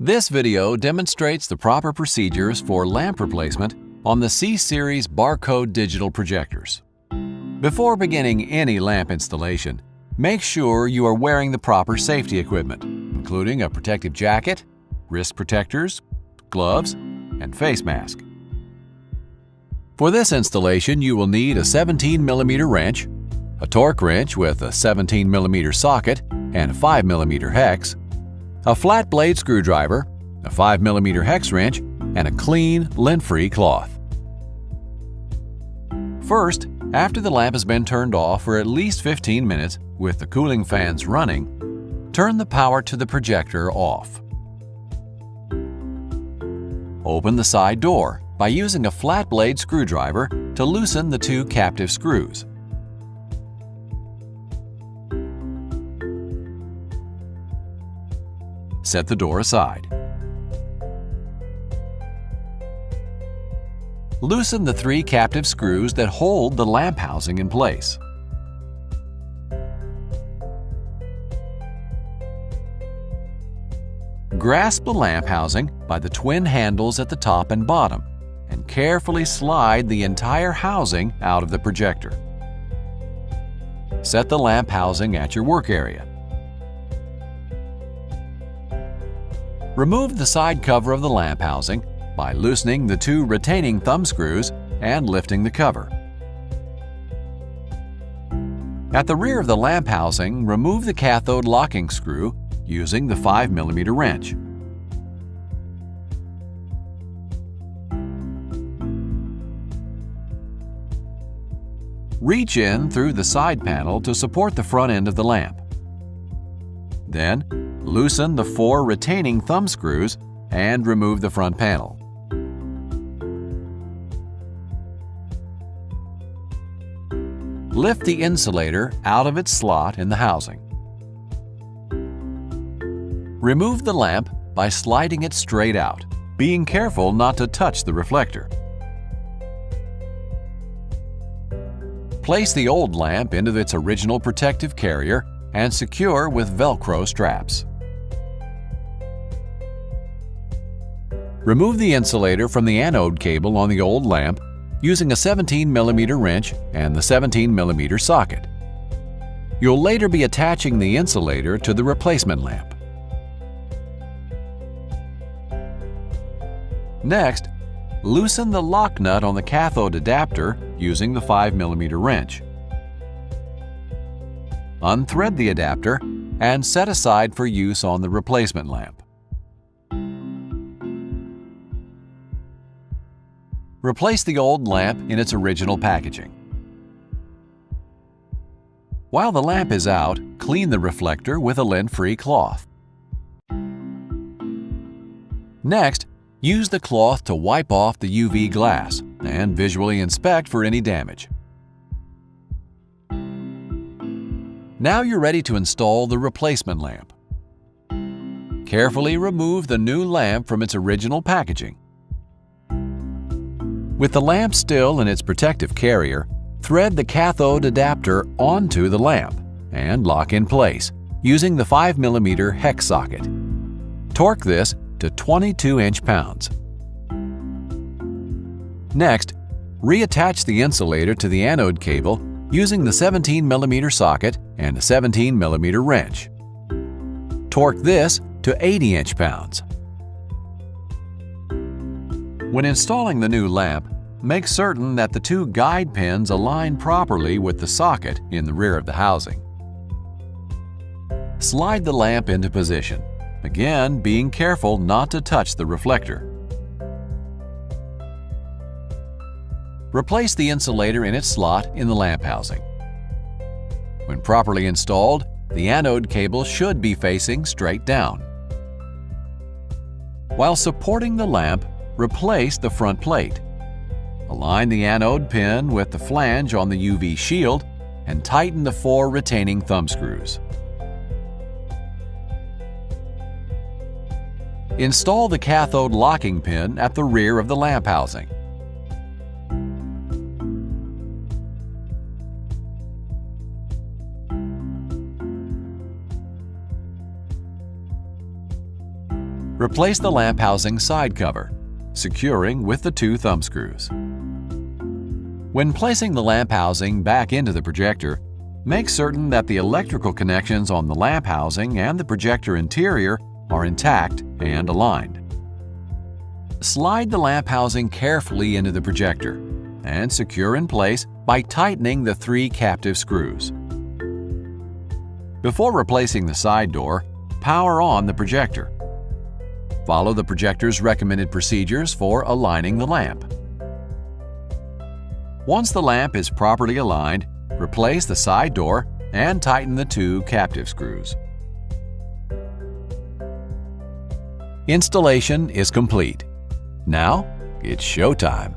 This video demonstrates the proper procedures for lamp replacement on the C-Series Barco digital projectors. Before beginning any lamp installation, make sure you are wearing the proper safety equipment, including a protective jacket, wrist protectors, gloves, and face mask. For this installation, you will need a 17mm wrench, a torque wrench with a 17mm socket and a 5mm hex, a flat blade screwdriver, a 5mm hex wrench, and a clean, lint-free cloth. First, after the lamp has been turned off for at least 15 minutes with the cooling fans running, turn the power to the projector off. Open the side door by using a flat blade screwdriver to loosen the two captive screws. Set the door aside. Loosen the three captive screws that hold the lamp housing in place. Grasp the lamp housing by the twin handles at the top and bottom, and carefully slide the entire housing out of the projector. Set the lamp housing at your work area. Remove the side cover of the lamp housing by loosening the two retaining thumb screws and lifting the cover. At the rear of the lamp housing, remove the cathode locking screw using the 5mm wrench. Reach in through the side panel to support the front end of the lamp. Then, loosen the four retaining thumb screws and remove the front panel. Lift the insulator out of its slot in the housing. Remove the lamp by sliding it straight out, being careful not to touch the reflector. Place the old lamp into its original protective carrier and secure with Velcro straps. Remove the insulator from the anode cable on the old lamp using a 17mm wrench and the 17mm socket. You'll later be attaching the insulator to the replacement lamp. Next, loosen the lock nut on the cathode adapter using the 5mm wrench. Unthread the adapter and set aside for use on the replacement lamp. Replace the old lamp in its original packaging. While the lamp is out, clean the reflector with a lint-free cloth. Next, use the cloth to wipe off the UV glass and visually inspect for any damage. Now you're ready to install the replacement lamp. Carefully remove the new lamp from its original packaging. With the lamp still in its protective carrier, thread the cathode adapter onto the lamp and lock in place using the 5mm hex socket. Torque this to 22 inch-pounds. Next, reattach the insulator to the anode cable using the 17mm socket and a 17mm wrench. Torque this to 80 inch-pounds. When installing the new lamp, make certain that the two guide pins align properly with the socket in the rear of the housing. Slide the lamp into position, again being careful not to touch the reflector. Replace the insulator in its slot in the lamp housing. When properly installed, the anode cable should be facing straight down. While supporting the lamp, replace the front plate. Align the anode pin with the flange on the UV shield and tighten the four retaining thumb screws. Install the cathode locking pin at the rear of the lamp housing. replace the lamp housing side cover, securing with the 2 thumb screws. When placing the lamp housing back into the projector, make certain that the electrical connections on the lamp housing and the projector interior are intact and aligned. Slide the lamp housing carefully into the projector and secure in place by tightening the 3 captive screws. Before replacing the side door, power on the projector. Follow the projector's recommended procedures for aligning the lamp. Once the lamp is properly aligned, replace the side door and tighten the 2 captive screws. Installation is complete. Now, it's showtime.